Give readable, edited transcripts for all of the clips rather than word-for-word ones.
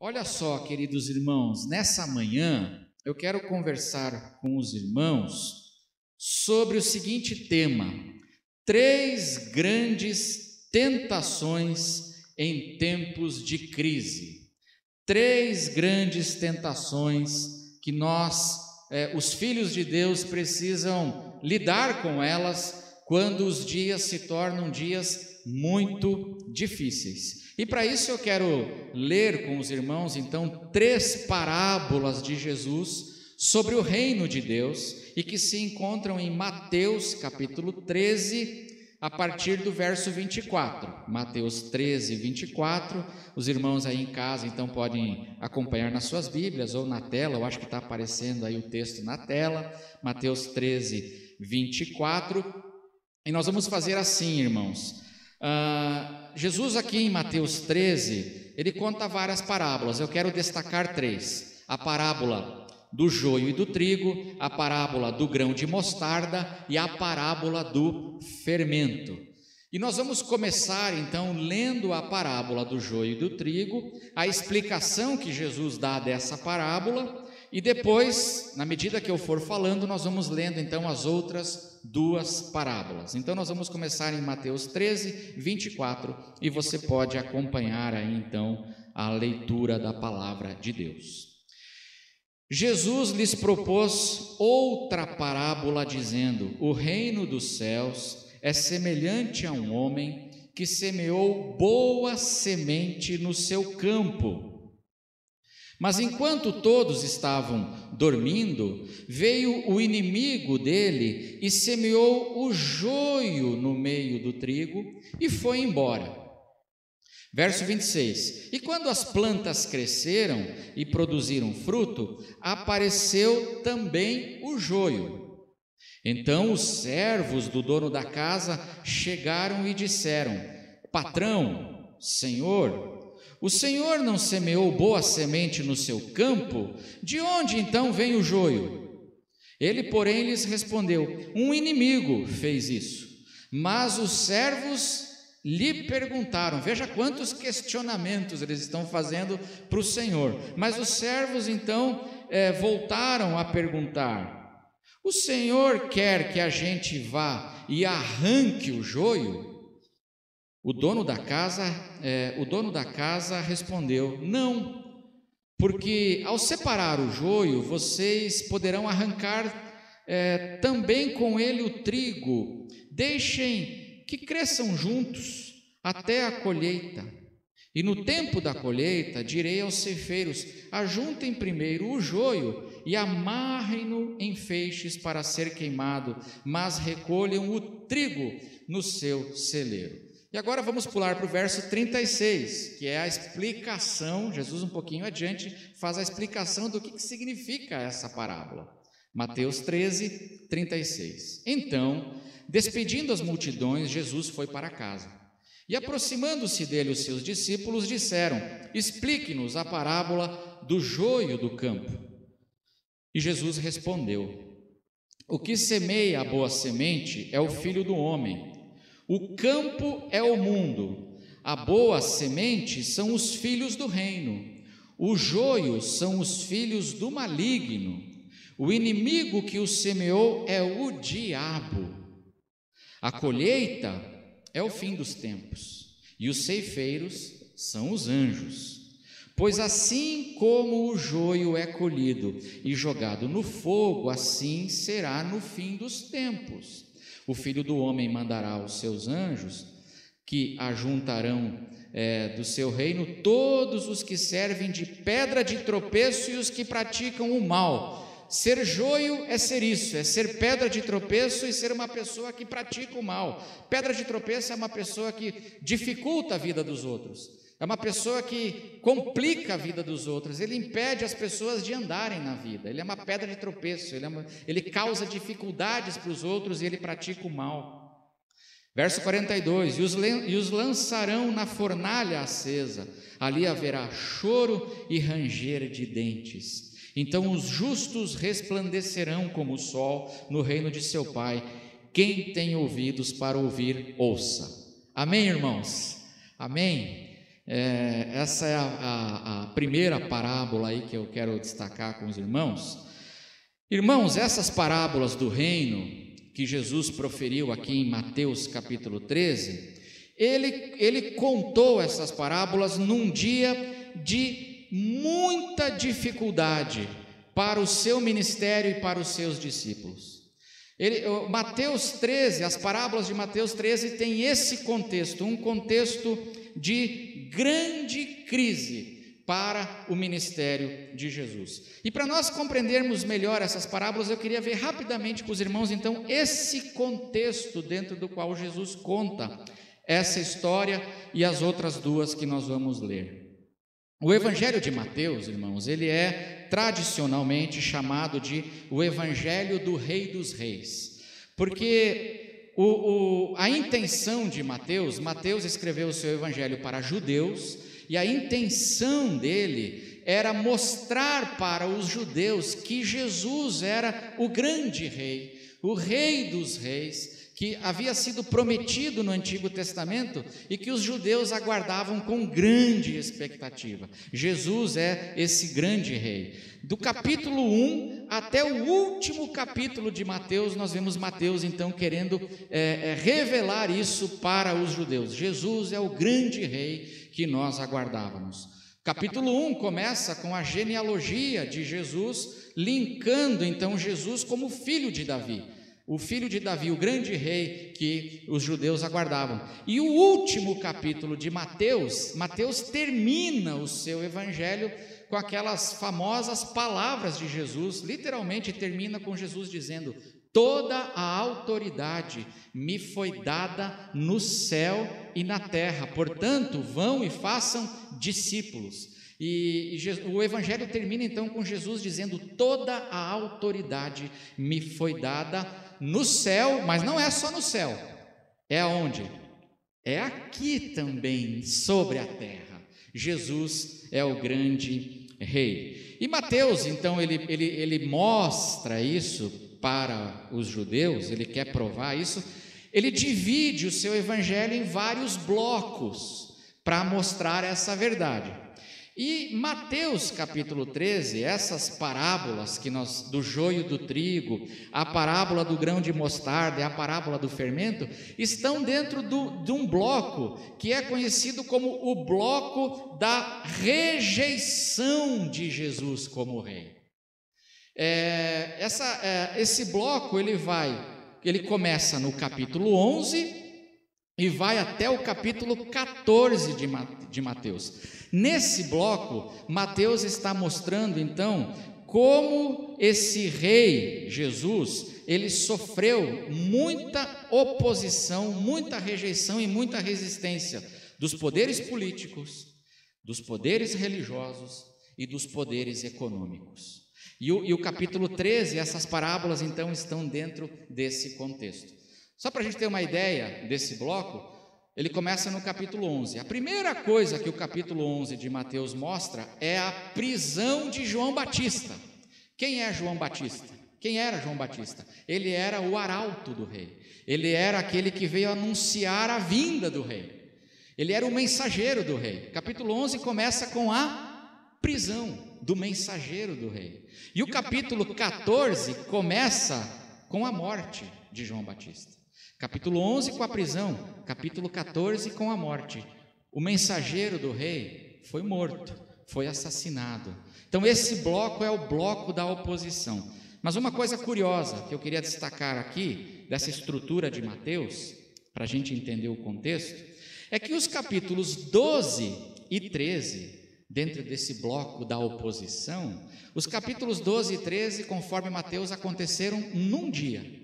Olha só, queridos irmãos, nessa manhã eu quero conversar com os irmãos sobre o seguinte tema: 3 grandes tentações em tempos de crise. 3 grandes tentações que nós, os filhos de Deus, precisam lidar com elas quando os dias se tornam dias muito difíceis. E para isso eu quero ler com os irmãos, então, 3 parábolas de Jesus sobre o reino de Deus e que se encontram em Mateus capítulo 13, a partir do verso 24. Mateus 13, 24. Os irmãos aí em casa, então, podem acompanhar nas suas Bíblias ou na tela. Eu acho que está aparecendo aí o texto na tela. Mateus 13, 24. E nós vamos fazer assim, irmãos. Jesus aqui em Mateus 13, ele conta várias parábolas. Eu quero destacar 3. A parábola do joio e do trigo, a parábola do grão de mostarda e a parábola do fermento. E nós vamos começar então lendo a parábola do joio e do trigo, a explicação que Jesus dá dessa parábola, e depois, na medida que eu for falando, nós vamos lendo então as outras 2 parábolas. Então nós vamos começar em Mateus 13, 24, e você pode acompanhar aí então a leitura da palavra de Deus. Jesus lhes propôs outra parábola, dizendo: o reino dos céus é semelhante a um homem que semeou boa semente no seu campo. Mas enquanto todos estavam dormindo, veio o inimigo dele e semeou o joio no meio do trigo e foi embora. Verso 26. E quando as plantas cresceram e produziram fruto, apareceu também o joio. Então os servos do dono da casa chegaram e disseram: patrão, senhor, o Senhor não semeou boa semente no seu campo? De onde então vem o joio? Ele, porém, lhes respondeu: um inimigo fez isso. Mas os servos lhe perguntaram, veja quantos questionamentos eles estão fazendo para o Senhor. Mas os servos então voltaram a perguntar: o Senhor quer que a gente vá e arranque o joio? O dono da casa respondeu: não, porque ao separar o joio, vocês poderão arrancar também com ele o trigo. Deixem que cresçam juntos até a colheita. E no tempo da colheita, direi aos ceifeiros: ajuntem primeiro o joio e amarrem-no em feixes para ser queimado, mas recolham o trigo no seu celeiro. E agora vamos pular para o verso 36, que é a explicação. Jesus, um pouquinho adiante, faz a explicação do que significa essa parábola. Mateus 13, 36. Então, despedindo as multidões, Jesus foi para casa. E aproximando-se dele os seus discípulos, disseram: explique-nos a parábola do joio do campo. E Jesus respondeu: o que semeia a boa semente é o Filho do homem. O campo é o mundo, a boa semente são os filhos do reino, o joio são os filhos do maligno, o inimigo que o semeou é o diabo. A colheita é o fim dos tempos, e os ceifeiros são os anjos. Pois assim como o joio é colhido e jogado no fogo, assim será no fim dos tempos. O Filho do Homem mandará os seus anjos, que ajuntarão do seu reino todos os que servem de pedra de tropeço e os que praticam o mal. Ser joio é ser isso, é ser pedra de tropeço e ser uma pessoa que pratica o mal. Pedra de tropeço é uma pessoa que dificulta a vida dos outros, é uma pessoa que complica a vida dos outros, ele impede as pessoas de andarem na vida, ele é uma pedra de tropeço, ele causa dificuldades para os outros e ele pratica o mal. Verso 42, e os lançarão na fornalha acesa, ali haverá choro e ranger de dentes. Então os justos resplandecerão como o sol no reino de seu Pai. Quem tem ouvidos para ouvir, ouça. Amém, irmãos? Amém? Essa é a primeira parábola aí que eu quero destacar com os irmãos. Irmãos, essas parábolas do reino que Jesus proferiu aqui em Mateus capítulo 13, ele contou essas parábolas num dia de muita dificuldade para o seu ministério e para os seus discípulos. Mateus 13, as parábolas de Mateus 13 têm esse contexto, um contexto de grande crise para o ministério de Jesus. E para nós compreendermos melhor essas parábolas, eu queria ver rapidamente com os irmãos, então, esse contexto dentro do qual Jesus conta essa história e as outras duas que nós vamos ler. O Evangelho de Mateus, irmãos, ele é tradicionalmente chamado de o Evangelho do Rei dos Reis, porque a intenção de Mateus escreveu o seu Evangelho para judeus, e a intenção dele era mostrar para os judeus que Jesus era o grande rei, o Rei dos Reis, que havia sido prometido no Antigo Testamento e que os judeus aguardavam com grande expectativa. Jesus é esse grande rei. Do capítulo 1 até o último capítulo de Mateus, nós vemos Mateus então querendo revelar isso para os judeus. Jesus é o grande rei que nós aguardávamos. Capítulo 1 começa com a genealogia de Jesus, linkando então Jesus como filho de Davi. O filho de Davi, o grande rei que os judeus aguardavam. E o último capítulo de Mateus termina o seu evangelho com aquelas famosas palavras de Jesus, literalmente termina com Jesus dizendo: toda a autoridade me foi dada no céu e na terra, portanto, vão e façam discípulos. E o evangelho termina então com Jesus dizendo: toda a autoridade me foi dada no céu, mas não é só no céu, é aonde? É aqui também, sobre a terra. Jesus é o grande rei. E Mateus, então, ele mostra isso para os judeus, ele quer provar isso, ele divide o seu evangelho em vários blocos para mostrar essa verdade. E Mateus capítulo 13, essas parábolas do joio do trigo, a parábola do grão de mostarda e a parábola do fermento, estão dentro de um bloco que é conhecido como o bloco da rejeição de Jesus como rei. Esse bloco ele começa no capítulo 11 e vai até o capítulo 14 de Mateus. Nesse bloco, Mateus está mostrando então como esse rei Jesus, ele sofreu muita oposição, muita rejeição e muita resistência dos poderes políticos, dos poderes religiosos e dos poderes econômicos. E o capítulo 13, essas parábolas então estão dentro desse contexto. Só para a gente ter uma ideia desse bloco, ele começa no capítulo 11. A primeira coisa que o capítulo 11 de Mateus mostra é a prisão de João Batista. Quem é João Batista? Quem era João Batista? Ele era o arauto do rei. Ele era aquele que veio anunciar a vinda do rei. Ele era o mensageiro do rei. Capítulo 11 começa com a prisão do mensageiro do rei. E o capítulo 14 começa com a morte de João Batista. Capítulo 11 com a prisão, capítulo 14 com a morte. O mensageiro do rei foi morto, foi assassinado. Então esse bloco é o bloco da oposição. Mas uma coisa curiosa que eu queria destacar aqui, dessa estrutura de Mateus, para a gente entender o contexto, é que os capítulos 12 e 13, dentro desse bloco da oposição, os capítulos 12 e 13, conforme Mateus, aconteceram num dia.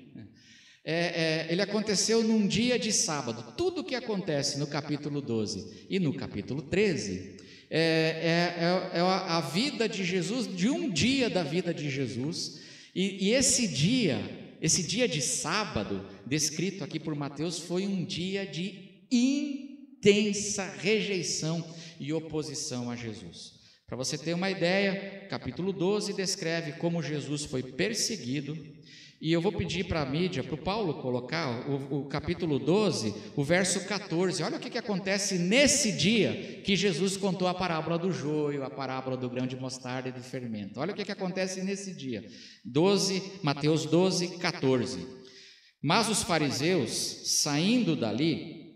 Ele aconteceu num dia de sábado. Tudo que acontece no capítulo 12 e no capítulo 13 é a vida de Jesus, de um dia da vida de Jesus, e esse dia de sábado, descrito aqui por Mateus, foi um dia de intensa rejeição e oposição a Jesus. Para você ter uma ideia, capítulo 12 descreve como Jesus foi perseguido, E eu vou pedir para a mídia, para o Paulo colocar o capítulo 12, o verso 14. Olha o que acontece nesse dia que Jesus contou a parábola do joio, a parábola do grão de mostarda e do fermento. Olha o que acontece nesse dia. Mateus 12, 14. Mas os fariseus, saindo dali,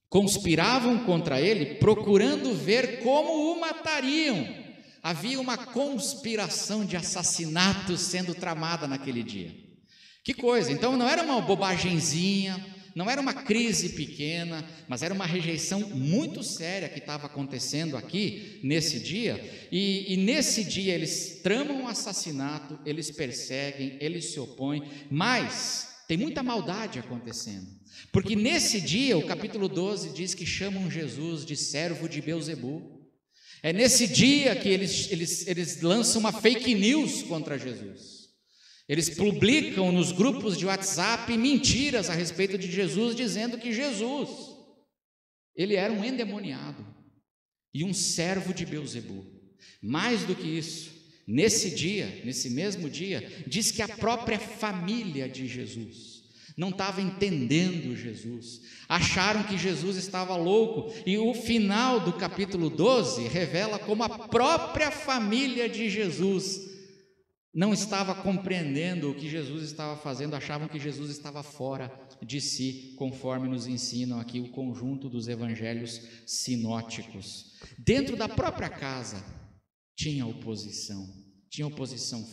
conspiravam contra ele, procurando ver como o matariam. Havia uma conspiração de assassinato sendo tramada naquele dia. Que coisa, então não era uma bobagenzinha, não era uma crise pequena, mas era uma rejeição muito séria que estava acontecendo aqui nesse dia, e nesse dia eles tramam um assassinato, eles perseguem, eles se opõem, mas tem muita maldade acontecendo, porque nesse dia, o capítulo 12 diz que chamam Jesus de servo de Beelzebu. É nesse dia que eles lançam uma fake news contra Jesus. Eles publicam nos grupos de WhatsApp mentiras a respeito de Jesus, dizendo que Jesus, ele era um endemoniado e um servo de Beelzebu. Mais do que isso, nesse dia, nesse mesmo dia, diz que a própria família de Jesus não estava entendendo Jesus, acharam que Jesus estava louco, e o final do capítulo 12 revela como a própria família de Jesus não estava compreendendo o que Jesus estava fazendo, achavam que Jesus estava fora de si, conforme nos ensinam aqui o conjunto dos evangelhos sinóticos. Dentro da própria casa tinha oposição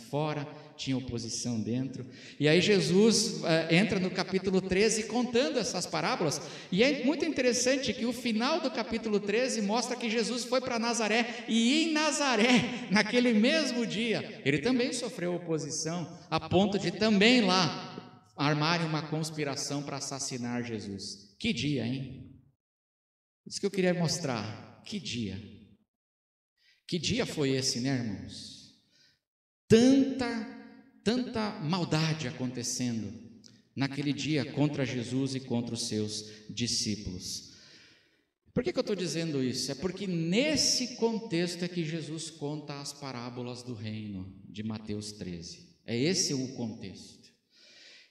fora, tinha oposição dentro, e aí Jesus entra no capítulo 13 contando essas parábolas, e é muito interessante que o final do capítulo 13 mostra que Jesus foi para Nazaré, e em Nazaré, naquele mesmo dia, ele também sofreu oposição, a ponto de também lá armarem uma conspiração para assassinar Jesus. Que dia, hein? Isso que eu queria mostrar, que dia foi esse, né, irmãos? Tanta maldade acontecendo naquele dia contra Jesus e contra os seus discípulos. Por que eu estou dizendo isso? É porque nesse contexto é que Jesus conta as parábolas do reino de Mateus 13. É esse o contexto.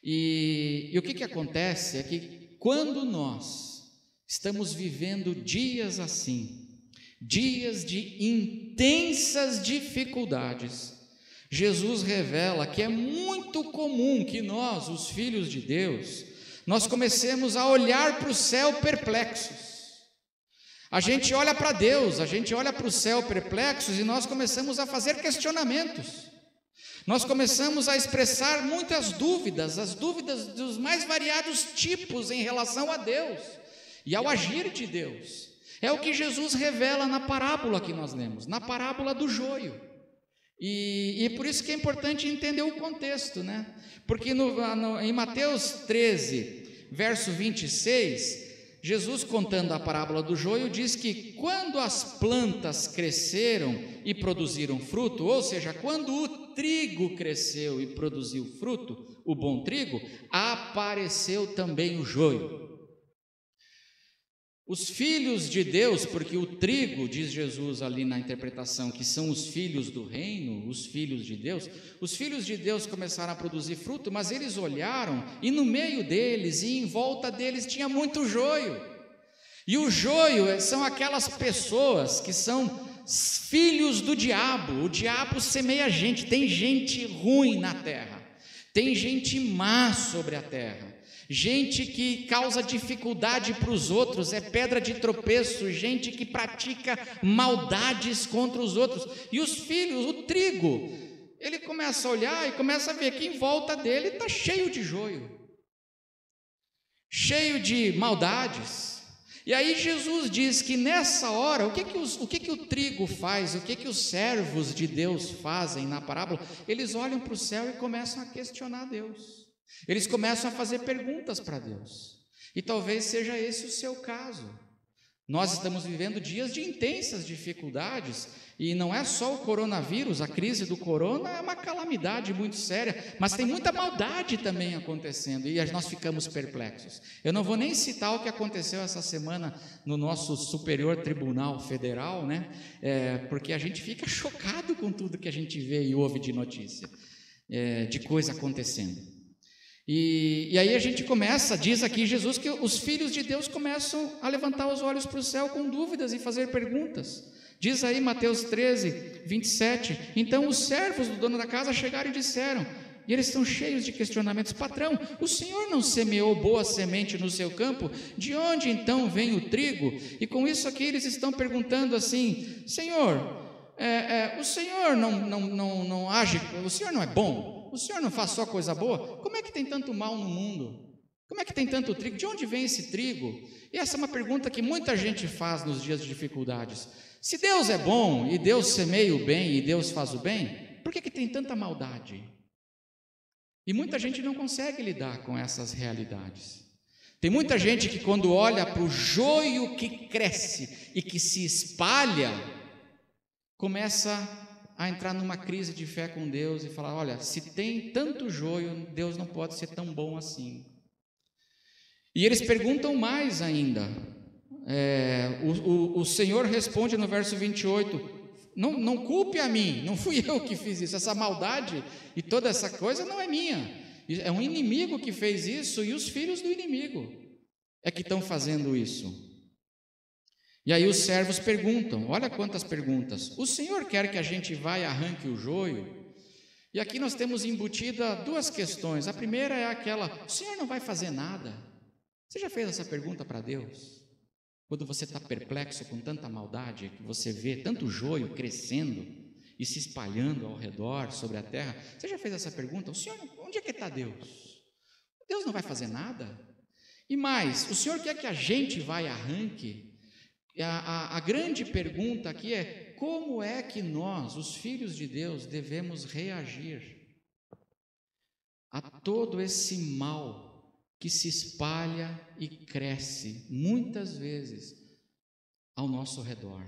E o que acontece é que quando nós estamos vivendo dias assim, dias de intensas dificuldades, Jesus revela que é muito comum que nós, os filhos de Deus, nós comecemos a olhar para o céu perplexos. A gente olha para Deus, a gente olha para o céu perplexos e nós começamos a fazer questionamentos. Nós começamos a expressar muitas dúvidas, as dúvidas dos mais variados tipos em relação a Deus e ao agir de Deus. É o que Jesus revela na parábola que nós lemos, na parábola do joio. E por isso que é importante entender o contexto, né? Porque em Mateus 13, verso 26, Jesus, contando a parábola do joio, diz que quando as plantas cresceram e produziram fruto, ou seja, quando o trigo cresceu e produziu fruto, o bom trigo, apareceu também o joio. Os filhos de Deus, porque o trigo, diz Jesus ali na interpretação, que são os filhos do reino, os filhos de Deus começaram a produzir fruto, mas eles olharam e no meio deles e em volta deles tinha muito joio. E o joio são aquelas pessoas que são filhos do diabo. O diabo semeia gente, tem gente ruim na terra, tem gente má sobre a terra. Gente que causa dificuldade para os outros, é pedra de tropeço, gente que pratica maldades contra os outros. E os filhos, o trigo, ele começa a olhar e começa a ver que em volta dele está cheio de joio, cheio de maldades. E aí Jesus diz que nessa hora, o que o trigo faz, o que os servos de Deus fazem na parábola? Eles olham para o céu e começam a questionar Deus. Eles começam a fazer perguntas para Deus, e talvez seja esse o seu caso. Nós estamos vivendo dias de intensas dificuldades, e não é só o coronavírus, a crise do corona é uma calamidade muito séria, mas tem muita maldade também acontecendo, e nós ficamos perplexos. Eu não vou nem citar o que aconteceu essa semana no nosso Superior Tribunal Federal, né? Porque a gente fica chocado com tudo que a gente vê e ouve de notícia, de coisa acontecendo. E aí a gente começa, diz aqui Jesus, que os filhos de Deus começam a levantar os olhos para o céu com dúvidas e fazer perguntas. Diz aí Mateus 13, 27, então os servos do dono da casa chegaram e disseram, e eles estão cheios de questionamentos, patrão, o senhor não semeou boa semente no seu campo? De onde então vem o trigo? E com isso aqui eles estão perguntando assim, Senhor, o senhor não age, o senhor não é bom? O senhor não faz só coisa boa? Como é que tem tanto mal no mundo? Como é que tem tanto trigo? De onde vem esse trigo? E essa é uma pergunta que muita gente faz nos dias de dificuldades. Se Deus é bom, e Deus semeia o bem, e Deus faz o bem, por que tem tanta maldade? E muita gente não consegue lidar com essas realidades. Tem muita gente que quando olha para o joio que cresce e que se espalha, começa a entrar numa crise de fé com Deus e falar, olha, se tem tanto joio, Deus não pode ser tão bom assim. E eles perguntam mais ainda, o Senhor responde no verso 28, não culpe a mim, não fui eu que fiz isso, essa maldade e toda essa coisa não é minha, é um inimigo que fez isso e os filhos do inimigo é que estão fazendo isso. E aí os servos perguntam, olha quantas perguntas, o Senhor quer que a gente vá e arranque o joio? E aqui nós temos embutida duas questões, a primeira é aquela, o Senhor não vai fazer nada? Você já fez essa pergunta para Deus? Quando você está perplexo com tanta maldade, que você vê tanto joio crescendo e se espalhando ao redor sobre a terra, você já fez essa pergunta? O Senhor, onde é que está Deus? Deus não vai fazer nada? E mais, o Senhor quer que a gente vá e arranque? A grande pergunta aqui é, como é que nós, os filhos de Deus, devemos reagir a todo esse mal que se espalha e cresce, muitas vezes, ao nosso redor?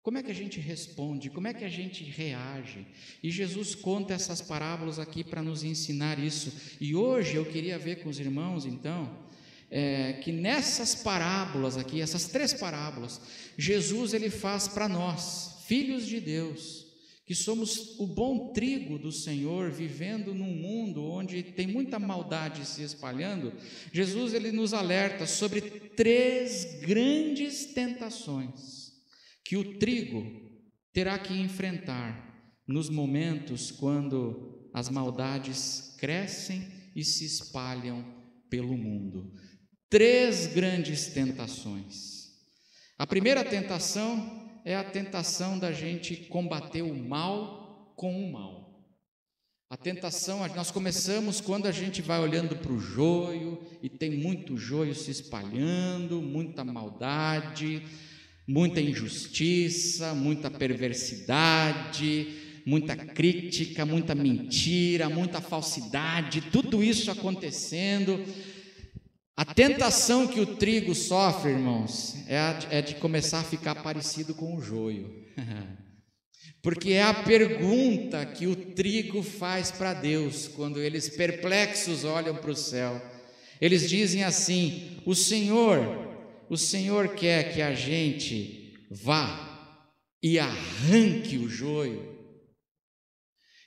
Como é que a gente responde? Como é que a gente reage? E Jesus conta essas parábolas aqui para nos ensinar isso. E hoje eu queria ver com os irmãos, então, que nessas parábolas aqui, essas 3 parábolas, Jesus ele faz para nós, filhos de Deus, que somos o bom trigo do Senhor, vivendo num mundo onde tem muita maldade se espalhando. Jesus ele nos alerta sobre 3 grandes tentações que o trigo terá que enfrentar nos momentos quando as maldades crescem e se espalham pelo mundo. 3 grandes tentações. A primeira tentação é a tentação da gente combater o mal com o mal. A tentação, nós começamos quando a gente vai olhando para o joio, e tem muito joio se espalhando, muita maldade, muita injustiça, muita perversidade, muita crítica, muita mentira, muita falsidade, tudo isso acontecendo. A tentação que o trigo sofre, irmãos, é de começar a ficar parecido com o joio. Porque é a pergunta que o trigo faz para Deus, quando eles perplexos olham para o céu. Eles dizem assim, o Senhor quer que a gente vá e arranque o joio?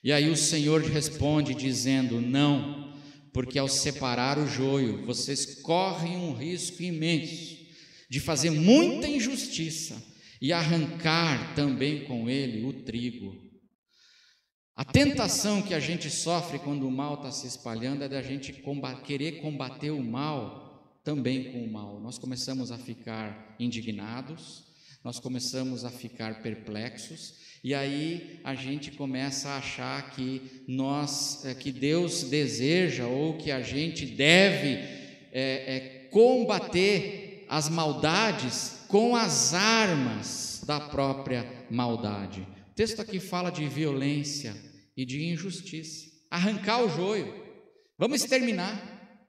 E aí o Senhor responde dizendo, não, porque ao separar o joio, vocês correm um risco imenso de fazer muita injustiça e arrancar também com ele o trigo. A tentação que a gente sofre quando o mal está se espalhando é da gente querer combater o mal também com o mal. Nós começamos a ficar indignados, nós começamos a ficar perplexos, e aí a gente começa a achar que que Deus deseja ou que a gente deve combater as maldades com as armas da própria maldade. O texto aqui fala de violência e de injustiça. Arrancar o joio, vamos exterminar,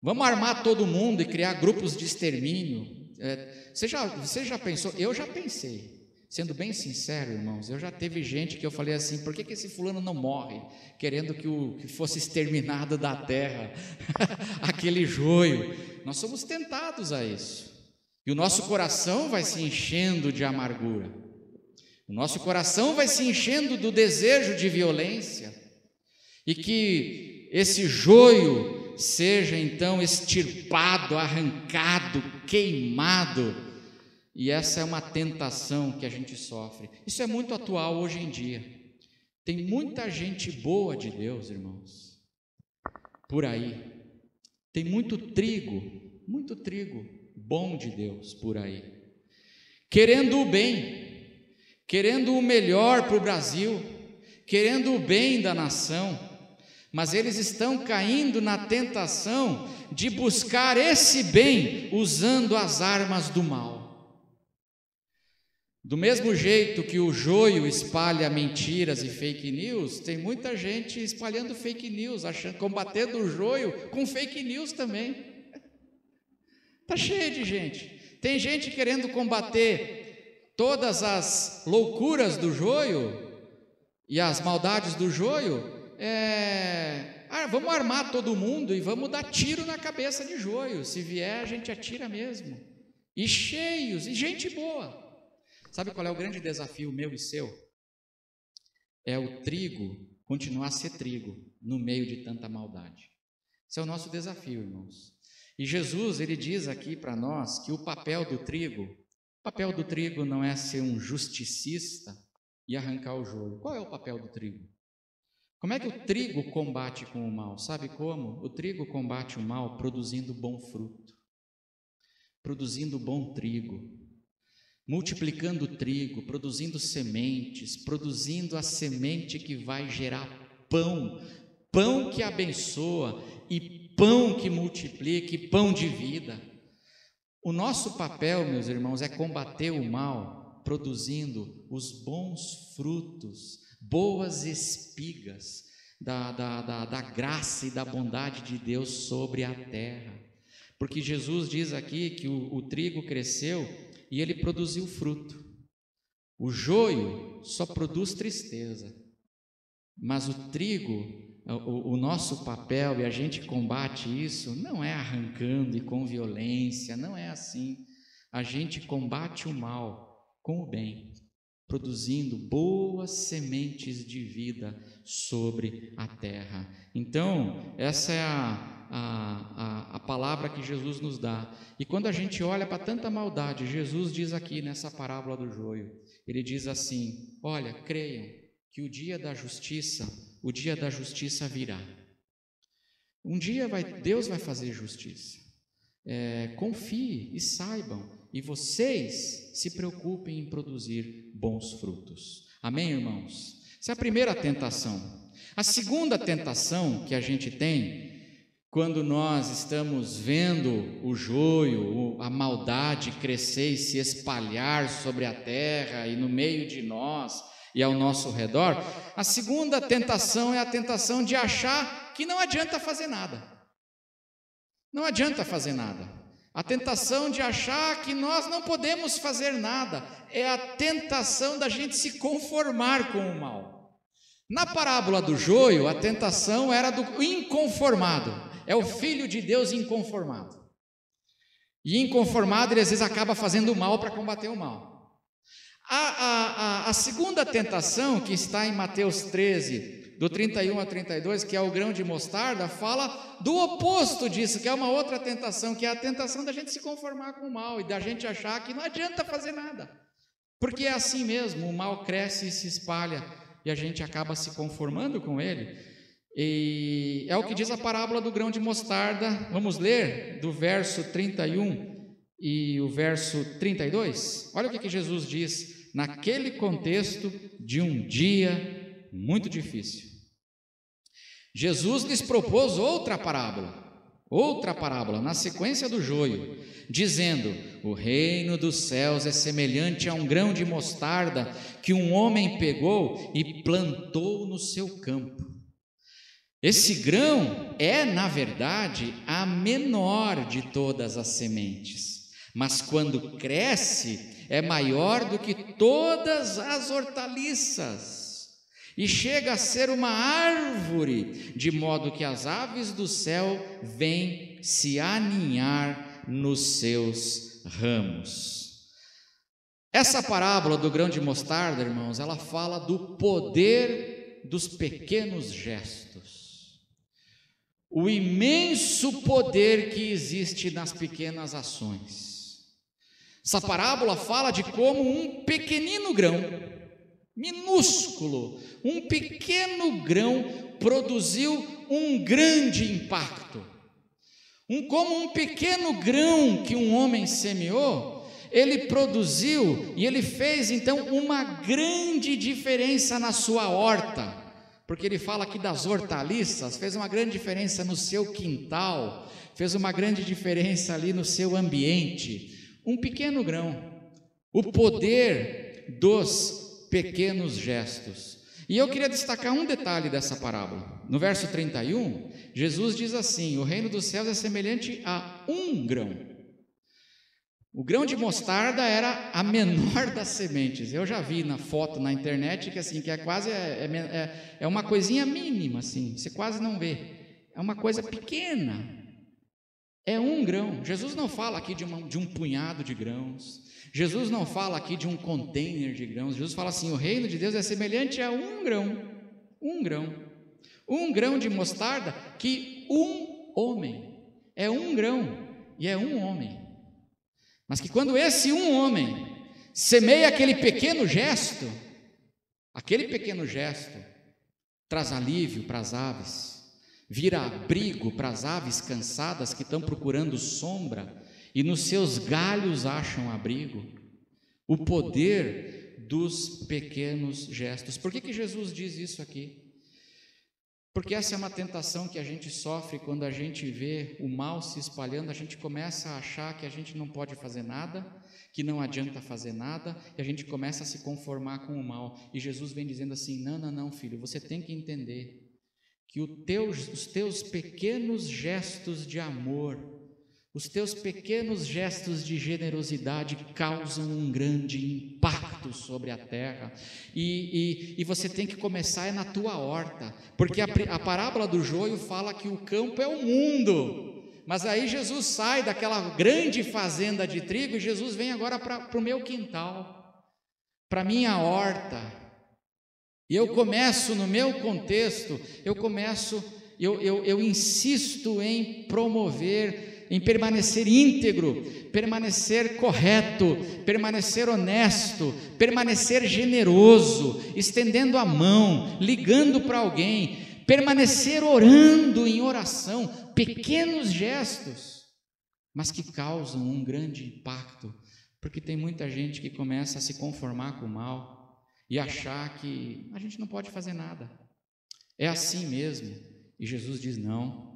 vamos armar todo mundo e criar grupos de extermínio. Você já pensou? Eu já pensei. Sendo bem sincero, irmãos, já teve gente que eu falei assim, por que esse fulano não morre? Querendo que fosse exterminado da terra, aquele joio. Nós somos tentados a isso. E o nosso coração vai se enchendo de amargura. O nosso coração vai se enchendo do desejo de violência. E que esse joio seja então extirpado, arrancado, queimado. E essa é uma tentação que a gente sofre. Isso é muito atual hoje em dia. Tem muita gente boa de Deus, irmãos, por aí. Tem muito trigo bom de Deus por aí, querendo o bem, querendo o melhor para o Brasil, querendo o bem da nação, mas eles estão caindo na tentação de buscar esse bem usando as armas do mal. Do mesmo jeito que o joio espalha mentiras e fake news, tem muita gente espalhando fake news, combatendo o joio com fake news também. Está cheio de gente. Tem gente querendo combater todas as loucuras do joio e as maldades do joio. Vamos armar todo mundo e vamos dar tiro na cabeça de joio. Se vier, a gente atira mesmo. E cheios, e gente boa. Sabe qual é o grande desafio meu e seu? É o trigo continuar a ser trigo no meio de tanta maldade. Esse é o nosso desafio, irmãos. E Jesus, ele diz aqui para nós que o papel do trigo não é ser um justicista e arrancar o joio. Qual é o papel do trigo? Como é que o trigo combate com o mal? Sabe como? O trigo combate o mal produzindo bom fruto, produzindo bom trigo, multiplicando o trigo, produzindo sementes, produzindo a semente que vai gerar pão que abençoa e pão que multiplica e pão de vida. O nosso papel, meus irmãos, é combater o mal, produzindo os bons frutos, boas espigas da graça e da bondade de Deus sobre a terra. Porque Jesus diz aqui que o trigo cresceu e ele produziu fruto. O joio só produz tristeza, mas o trigo, o nosso papel, e a gente combate isso, não é arrancando e com violência, não é assim. A gente combate o mal com o bem, produzindo boas sementes de vida sobre a terra. Então, essa é a palavra que Jesus nos dá. E quando a gente olha para tanta maldade, Jesus diz aqui nessa parábola do joio, ele diz assim: olha, creiam que o dia da justiça virá. Um dia Deus vai fazer justiça. Confie e saibam, e vocês se preocupem em produzir bons frutos. Amém, irmãos? Essa é a primeira tentação. A segunda tentação que a gente tem, quando nós estamos vendo o joio, a maldade crescer e se espalhar sobre a terra e no meio de nós e ao nosso redor, a segunda tentação é a tentação de achar que não adianta fazer nada. Não adianta fazer nada. A tentação de achar que nós não podemos fazer nada. É a tentação da gente se conformar com o mal. Na parábola do joio, a tentação era do inconformado. É o filho de Deus inconformado. E inconformado, ele às vezes acaba fazendo o mal para combater o mal. A segunda tentação, que está em Mateus 13, do 31 a 32, que é o grão de mostarda, fala do oposto disso, que é uma outra tentação, que é a tentação da gente se conformar com o mal e da gente achar que não adianta fazer nada, porque é assim mesmo, o mal cresce e se espalha e a gente acaba se conformando com ele. E é o que diz a parábola do grão de mostarda. Vamos ler do verso 31 e o verso 32. Olha o que Jesus diz naquele contexto de um dia muito difícil. Jesus lhes propôs outra parábola na sequência do joio, dizendo: o reino dos céus é semelhante a um grão de mostarda que um homem pegou e plantou no seu campo. Esse grão é, na verdade, a menor de todas as sementes, mas quando cresce é maior do que todas as hortaliças e chega a ser uma árvore, de modo que as aves do céu vêm se aninhar nos seus ramos. Essa parábola do grão de mostarda, irmãos, ela fala do poder dos pequenos gestos. o imenso poder que existe nas pequenas ações. Essa parábola fala de como um pequenino grão, minúsculo, um pequeno grão produziu um grande impacto. Como um pequeno grão que um homem semeou, ele produziu e ele fez então uma grande diferença na sua horta. Porque ele fala aqui das hortaliças, fez uma grande diferença no seu quintal, fez uma grande diferença ali no seu ambiente. Um pequeno grão, o poder dos pequenos gestos. E eu queria destacar um detalhe dessa parábola. No verso 31, Jesus diz assim: o reino dos céus é semelhante a um grão. O grão de mostarda era a menor das sementes. Eu já vi na foto na internet que assim, que é quase é uma coisinha mínima assim, você quase não vê. É uma coisa pequena. É um grão. Jesus não fala aqui de um punhado de grãos. Jesus não fala aqui de um container de grãos. Jesus fala assim: o reino de Deus é semelhante a um grão. Um grão. Um grão de mostarda que um homem. É um grão e é um homem. Mas que quando esse um homem semeia aquele pequeno gesto traz alívio para as aves, vira abrigo para as aves cansadas que estão procurando sombra e nos seus galhos acham abrigo. O poder dos pequenos gestos. Por que Jesus diz isso aqui? Porque essa é uma tentação que a gente sofre quando a gente vê o mal se espalhando. A gente começa a achar que a gente não pode fazer nada, que não adianta fazer nada, e a gente começa a se conformar com o mal. E Jesus vem dizendo assim: não, filho, você tem que entender que os teus pequenos gestos de amor, os teus pequenos gestos de generosidade causam um grande impacto sobre a terra, e você tem que começar na tua horta, porque a parábola do joio fala que o campo é o mundo, mas aí Jesus sai daquela grande fazenda de trigo e Jesus vem agora para o meu quintal, para a minha horta, e eu começo no meu contexto, eu insisto em promover, em permanecer íntegro, permanecer correto, permanecer honesto, permanecer generoso, estendendo a mão, ligando para alguém, permanecer orando em oração, pequenos gestos, mas que causam um grande impacto, porque tem muita gente que começa a se conformar com o mal e achar que a gente não pode fazer nada, é assim mesmo, e Jesus diz: não,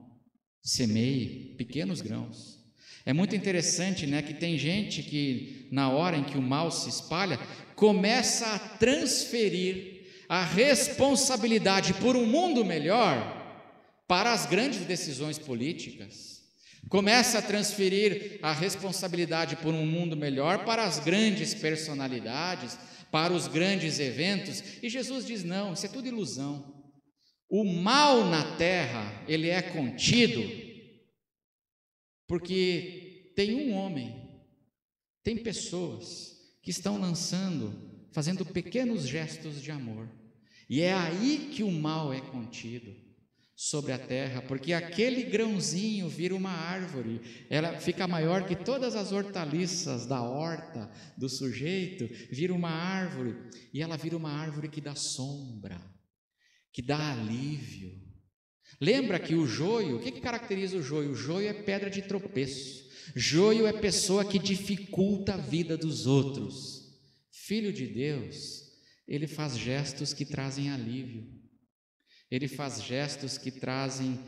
semeie pequenos grãos. É muito interessante, né, que tem gente que na hora em que o mal se espalha, começa a transferir a responsabilidade por um mundo melhor para as grandes decisões políticas, começa a transferir a responsabilidade por um mundo melhor para as grandes personalidades, para os grandes eventos, e Jesus diz: não, isso é tudo ilusão. O mal na terra, ele é contido porque tem um homem, tem pessoas que estão fazendo pequenos gestos de amor, e é aí que o mal é contido sobre a terra, porque aquele grãozinho vira uma árvore, ela fica maior que todas as hortaliças da horta do sujeito, vira uma árvore, e ela vira uma árvore que dá sombra, que dá alívio. Lembra que o joio, o que caracteriza o joio? O joio é pedra de tropeço, joio é pessoa que dificulta a vida dos outros. Filho de Deus, ele faz gestos que trazem alívio, ele faz gestos que trazem,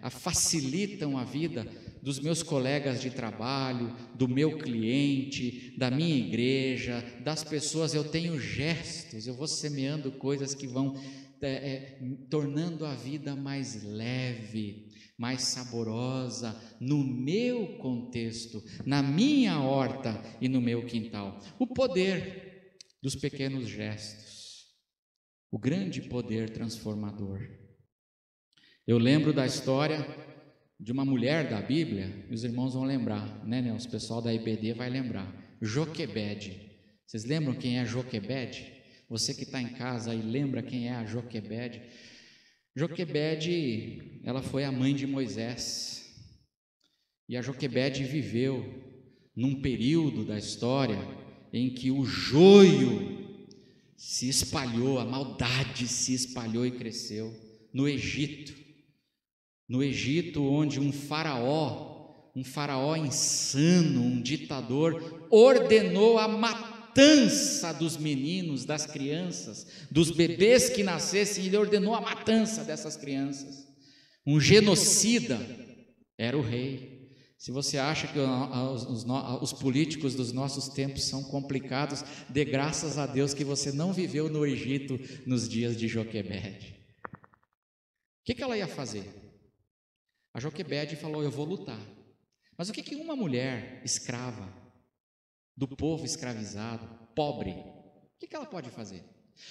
facilitam a vida dos meus colegas de trabalho, do meu cliente, da minha igreja, das pessoas. Eu tenho gestos, eu vou semeando coisas que vão tornando a vida mais leve, mais saborosa, no meu contexto, na minha horta e no meu quintal. O poder dos pequenos gestos, o grande poder transformador. Eu lembro da história de uma mulher da Bíblia, e os irmãos vão lembrar, né? Os pessoal da IBD vai lembrar, Joquebede. Vocês lembram quem é Joquebede? Você que está em casa e lembra quem é a Joquebede? Joquebede, ela foi a mãe de Moisés, e a Joquebede viveu num período da história em que o joio se espalhou, a maldade se espalhou e cresceu no Egito. No Egito, onde um faraó insano, um ditador, ordenou a matança dos meninos, das crianças, dos bebês que nascessem, ele ordenou a matança dessas crianças. Um genocida era o rei. Se você acha que os políticos dos nossos tempos são complicados, dê graças a Deus que você não viveu no Egito nos dias de Joquebede. O que ela ia fazer? A Joquebede falou: eu vou lutar. Mas o que uma mulher escrava, do povo escravizado, pobre, o que ela pode fazer?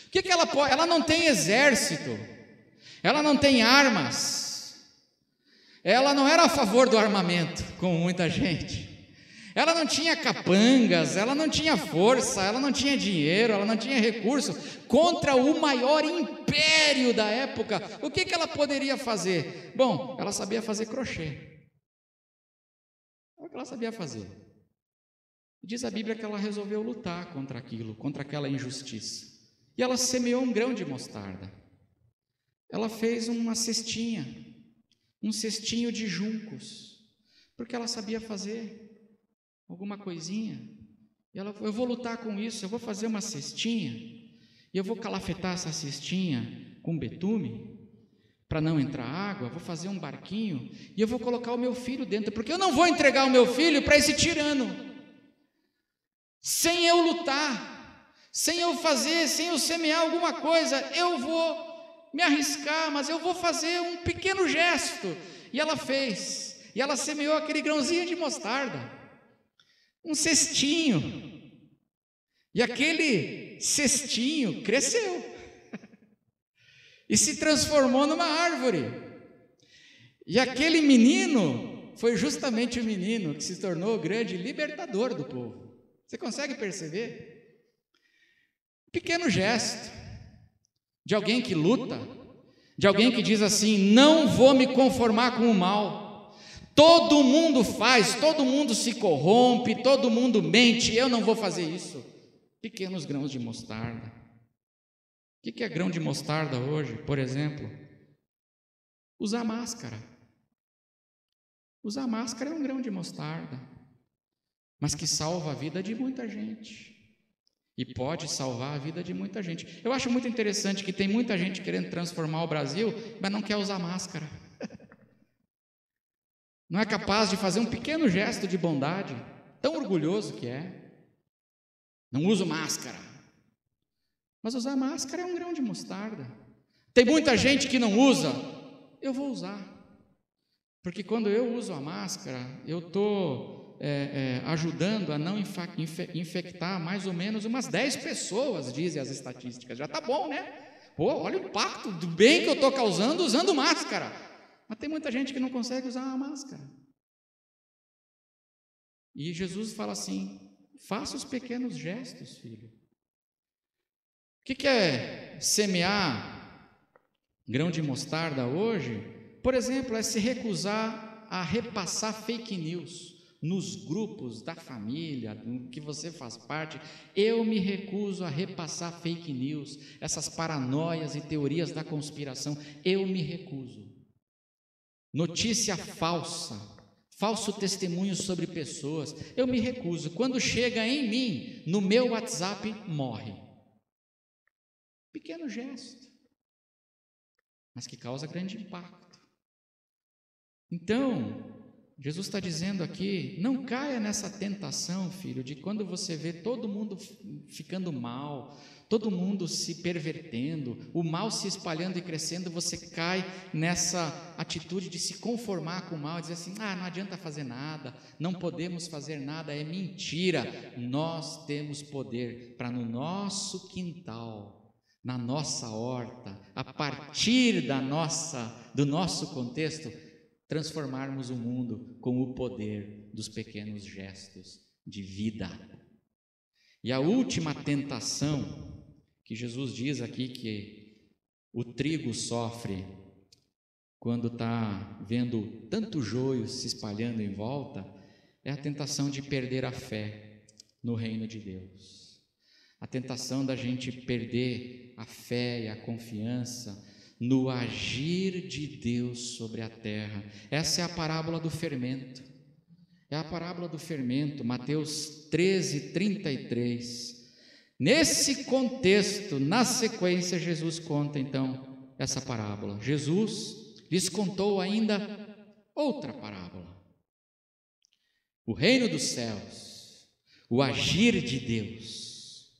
O que ela pode? Ela não tem exército, ela não tem armas, ela não era a favor do armamento, como muita gente. Ela não tinha capangas, ela não tinha força, ela não tinha dinheiro, ela não tinha recurso contra o maior império da época. O que ela poderia fazer? Bom, ela sabia fazer crochê. É o que ela sabia fazer. Diz a Bíblia que ela resolveu lutar contra aquilo, contra aquela injustiça. E ela semeou um grão de mostarda. Ela fez uma cestinha, um cestinho de juncos, porque ela sabia fazer alguma coisinha, e ela falou: eu vou lutar com isso, eu vou fazer uma cestinha, e eu vou calafetar essa cestinha com betume, para não entrar água, vou fazer um barquinho, e eu vou colocar o meu filho dentro, porque eu não vou entregar o meu filho para esse tirano, sem eu lutar, sem eu fazer, sem eu semear alguma coisa. Eu vou me arriscar, mas eu vou fazer um pequeno gesto. E ela fez, e ela semeou aquele grãozinho de mostarda, um cestinho, e aquele cestinho cresceu e se transformou numa árvore, e aquele menino foi justamente o menino que se tornou o grande libertador do povo. Você consegue perceber? Um pequeno gesto de alguém que luta, de alguém que diz assim: não vou me conformar com o mal. Todo mundo faz, todo mundo se corrompe, todo mundo mente, eu não vou fazer isso. Pequenos grãos de mostarda. O que é grão de mostarda hoje? Por exemplo, usar máscara. Usar máscara é um grão de mostarda, mas que salva a vida de muita gente. E pode salvar a vida de muita gente. Eu acho muito interessante que tem muita gente querendo transformar o Brasil, mas não quer usar máscara. Não é capaz de fazer um pequeno gesto de bondade, tão orgulhoso que é. Não uso máscara. Mas usar máscara é um grão de mostarda. Tem muita gente que não usa, eu vou usar. Porque quando eu uso a máscara, eu estou ajudando a não infectar mais ou menos umas 10 pessoas, dizem as estatísticas. Já está bom, né? Pô, olha o impacto do bem que eu estou causando usando máscara. Mas tem muita gente que não consegue usar a máscara. E Jesus fala assim: faça os pequenos gestos, filho. O que é semear grão de mostarda hoje? Por exemplo, é se recusar a repassar fake news nos grupos da família, do que você faz parte. Eu me recuso a repassar fake news, essas paranoias e teorias da conspiração. Eu me recuso. Notícia falsa, falso testemunho sobre pessoas, eu me recuso. Quando chega em mim, no meu WhatsApp, morre. Pequeno gesto, mas que causa grande impacto. Então, Jesus está dizendo aqui: não caia nessa tentação, filho, de quando você vê todo mundo ficando mal, todo mundo se pervertendo, o mal se espalhando e crescendo, você cai nessa atitude de se conformar com o mal, dizer assim: não adianta fazer nada, não podemos fazer nada. É mentira. Nós temos poder para no nosso quintal, na nossa horta, a partir do nosso contexto, transformarmos o mundo com o poder dos pequenos gestos de vida. E a última tentação que Jesus diz aqui que o trigo sofre quando está vendo tanto joio se espalhando em volta, é a tentação de perder a fé no reino de Deus. A tentação da gente perder a fé e a confiança no agir de Deus sobre a terra. Essa é a parábola do fermento. É a parábola do fermento, Mateus 13:33. Nesse contexto, na sequência, Jesus conta então essa parábola. Jesus lhes contou ainda outra parábola. O reino dos céus, o agir de Deus,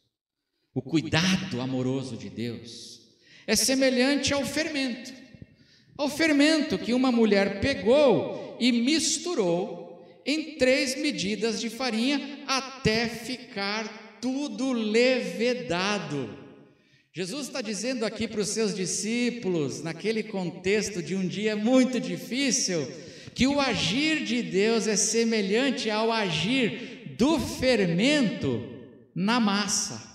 o cuidado amoroso de Deus, é semelhante ao fermento que uma mulher pegou e misturou em 3 medidas de farinha até ficar tudo levedado. Jesus está dizendo aqui para os seus discípulos, naquele contexto de um dia muito difícil, que o agir de Deus é semelhante ao agir do fermento na massa.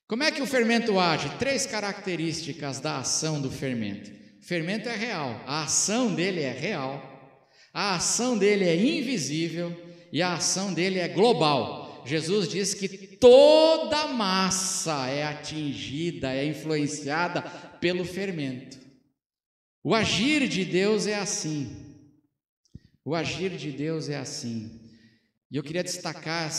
Como é que o fermento age? 3 características da ação do fermento. O fermento é real, a ação dele é real, a ação dele é invisível e a ação dele é global. Jesus diz que toda massa é atingida, é influenciada pelo fermento. O agir de Deus é assim. O agir de Deus é assim. E eu queria destacar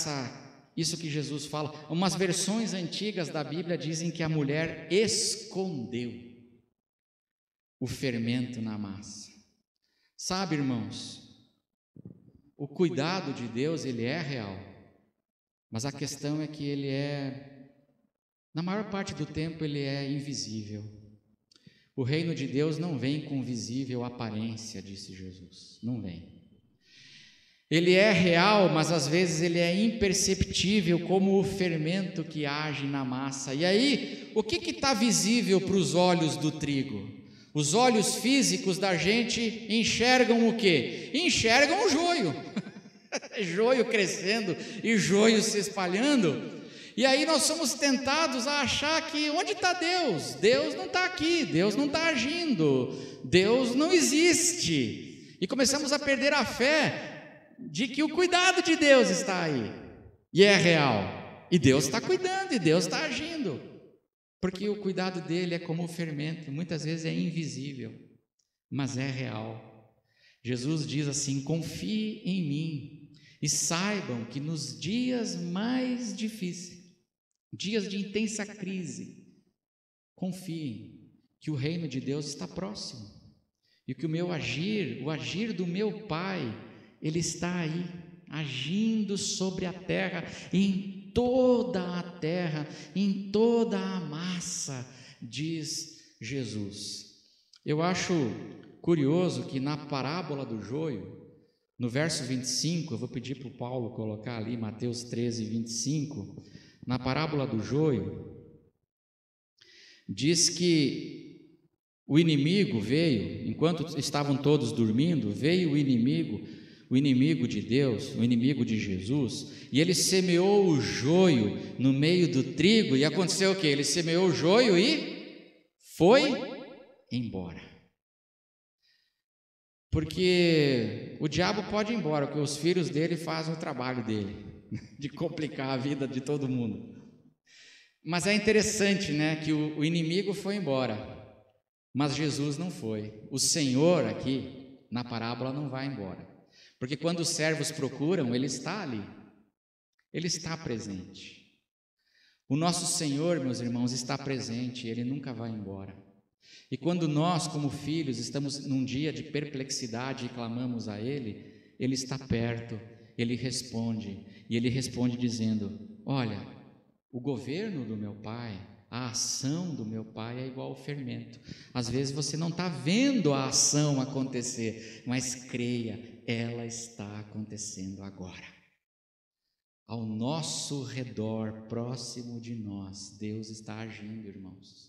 isso que Jesus fala. Umas versões antigas da Bíblia dizem que a mulher escondeu o fermento na massa. Sabe, irmãos, o cuidado de Deus, ele é real, mas a questão é que ele na maior parte do tempo, ele é invisível. O reino de Deus não vem com visível aparência, disse Jesus, não vem. Ele é real, mas às vezes ele é imperceptível, como o fermento que age na massa. E aí, o que está visível para os olhos do trigo? Os olhos físicos da gente enxergam o quê? Enxergam o joio. Joio crescendo e joio se espalhando. E aí nós somos tentados a achar que onde está Deus? Deus não está aqui, Deus não está agindo, Deus não existe. E começamos a perder a fé de que o cuidado de Deus está aí, e é real, e Deus está cuidando, e Deus está agindo, porque o cuidado dele é como o fermento, muitas vezes é invisível, mas é real. Jesus diz assim: confie em mim, e saibam que nos dias mais difíceis, dias de intensa crise, confiem que o reino de Deus está próximo, e que o meu agir, o agir do meu Pai, ele está aí, agindo sobre a terra, em toda a terra, em toda a massa, diz Jesus. Eu acho curioso que na parábola do joio, no verso 25, eu vou pedir para o Paulo colocar ali, Mateus 13:25, na parábola do joio, diz que o inimigo veio, enquanto estavam todos dormindo, veio o inimigo de Deus, o inimigo de Jesus, e ele semeou o joio no meio do trigo, e aconteceu o quê? Ele semeou o joio e foi embora. Porque o diabo pode ir embora, porque os filhos dele fazem o trabalho dele, de complicar a vida de todo mundo. Mas é interessante, né, que o inimigo foi embora, mas Jesus não foi. O Senhor aqui, na parábola, não vai embora. Porque quando os servos procuram, ele está ali, ele está presente. O nosso Senhor, meus irmãos, está presente, ele nunca vai embora. E quando nós, como filhos, estamos num dia de perplexidade e clamamos a ele, ele está perto, ele responde, e ele responde dizendo: olha, o governo do meu Pai, a ação do meu Pai é igual ao fermento. Às vezes você não está vendo a ação acontecer, mas creia, ela está acontecendo agora. Ao nosso redor, próximo de nós, Deus está agindo, irmãos.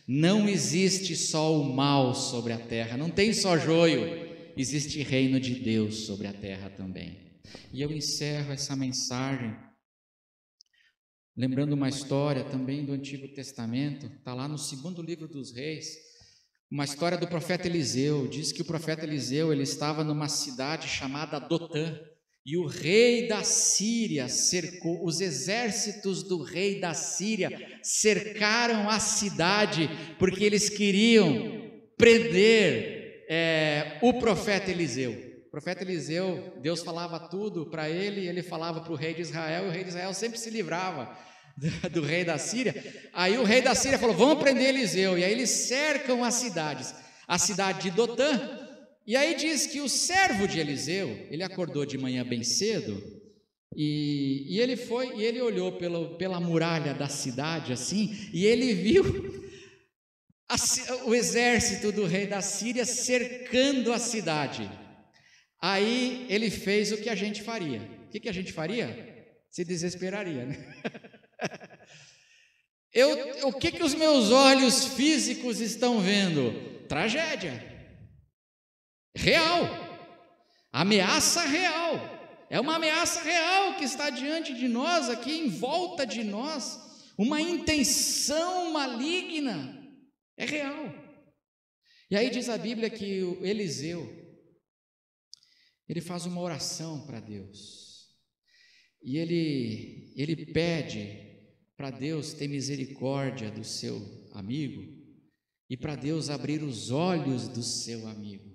Não existe só o mal sobre a terra, não tem só joio, existe reino de Deus sobre a terra também. E eu encerro essa mensagem lembrando uma história também do Antigo Testamento, está lá no 2º livro dos Reis, uma história do profeta Eliseu. Diz que o profeta Eliseu, ele estava numa cidade chamada Dotã, e o rei da Síria cercou, os exércitos do rei da Síria cercaram a cidade, porque eles queriam prender o profeta Eliseu. O profeta Eliseu, Deus falava tudo para ele, e ele falava para o rei de Israel, e o rei de Israel sempre se livrava do rei da Síria. Aí o rei da Síria falou: vamos prender Eliseu. E aí eles cercam as cidades, a cidade de Dotã. E aí diz que o servo de Eliseu, ele acordou de manhã bem cedo, e ele foi, e ele olhou pela muralha da cidade assim, e ele viu o exército do rei da Síria cercando a cidade. Aí ele fez o que a gente faria. O que a gente faria? Se desesperaria, né? O que os meus olhos físicos estão vendo? Tragédia real, ameaça real. É uma ameaça real que está diante de nós, aqui em volta de nós, uma intenção maligna, é real. E aí diz a Bíblia que o Eliseu, ele faz uma oração para Deus, e ele pede para Deus ter misericórdia do seu amigo, e para Deus abrir os olhos do seu amigo,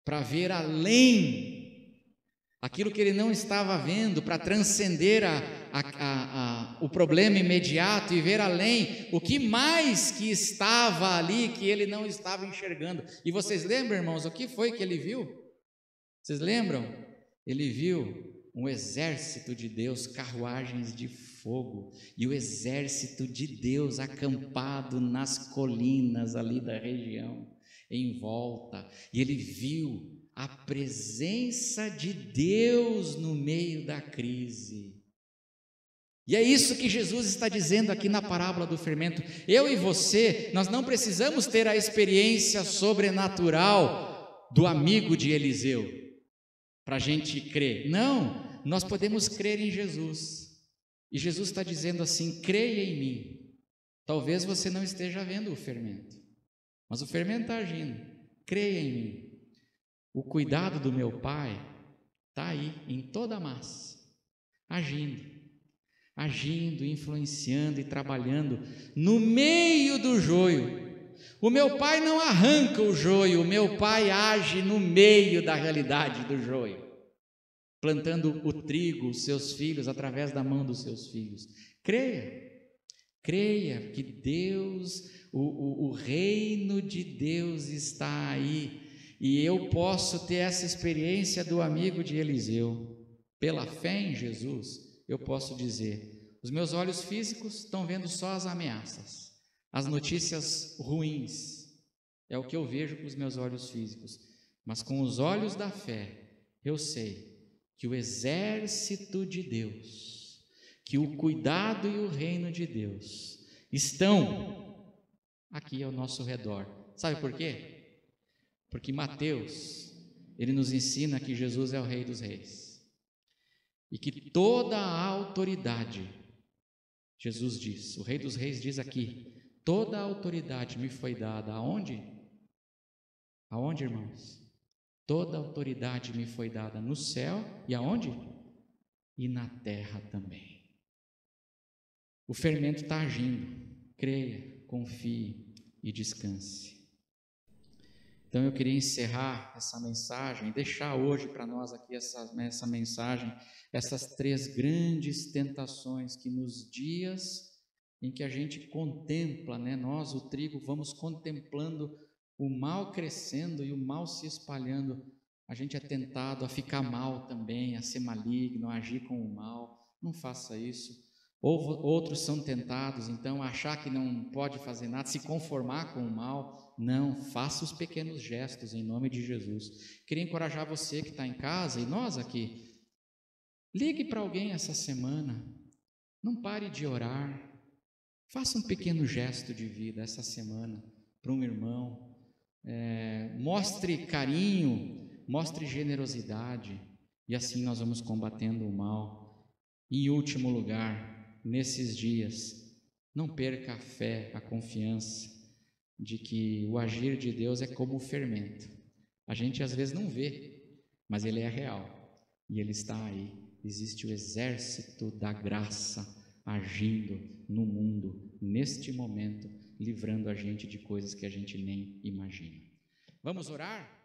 para ver além aquilo que ele não estava vendo, para transcender o problema imediato e ver além o que mais que estava ali que ele não estava enxergando. E vocês lembram, irmãos, o que foi que ele viu? Vocês lembram? Ele viu um exército de Deus, carruagens de fogo, e o exército de Deus acampado nas colinas ali da região, em volta, e ele viu a presença de Deus no meio da crise. E é isso que Jesus está dizendo aqui na parábola do fermento. Eu e você, nós não precisamos ter a experiência sobrenatural do amigo de Eliseu para a gente crer. Não, nós podemos crer em Jesus. E Jesus está dizendo assim: creia em mim. Talvez você não esteja vendo o fermento, mas o fermento está agindo. Creia em mim. O cuidado do meu Pai está aí, em toda a massa, agindo, influenciando e trabalhando no meio do joio. O meu Pai não arranca o joio, o meu Pai age no meio da realidade do joio, plantando o trigo, os seus filhos, através da mão dos seus filhos. Creia que Deus, o reino de Deus está aí, e eu posso ter essa experiência do amigo de Eliseu. Pela fé em Jesus, eu posso dizer: os meus olhos físicos estão vendo só as ameaças, as notícias ruins, é o que eu vejo com os meus olhos físicos, mas com os olhos da fé, eu sei que o exército de Deus, que o cuidado e o reino de Deus estão aqui ao nosso redor. Sabe por quê? Porque Mateus, ele nos ensina que Jesus é o Rei dos Reis, e que toda a autoridade, Jesus diz, o Rei dos Reis diz aqui: toda a autoridade me foi dada. Aonde? Aonde, irmãos? Toda a autoridade me foi dada no céu, e aonde? E na terra também. O fermento está agindo. Creia, confie e descanse. Então eu queria encerrar essa mensagem, deixar hoje para nós aqui essa mensagem, essas 3 grandes tentações que nos dias em que a gente contempla, nós, o trigo, vamos contemplando o mal crescendo e o mal se espalhando, a gente é tentado a ficar mal também, a ser maligno, a agir com o mal. Não faça isso. Outros são tentados, então, a achar que não pode fazer nada, se conformar com o mal. Não, faça os pequenos gestos em nome de Jesus. Queria encorajar você que está em casa e nós aqui. Ligue para alguém essa semana, não pare de orar, faça um pequeno gesto de vida essa semana para um irmão, mostre carinho, mostre generosidade, e assim nós vamos combatendo o mal. Em último lugar, nesses dias, não perca a fé, a confiança. de que o agir de Deus é como o fermento. A gente às vezes não vê, mas ele é real e ele está aí. Existe o exército da graça agindo no mundo, neste momento, livrando a gente de coisas que a gente nem imagina. Vamos orar?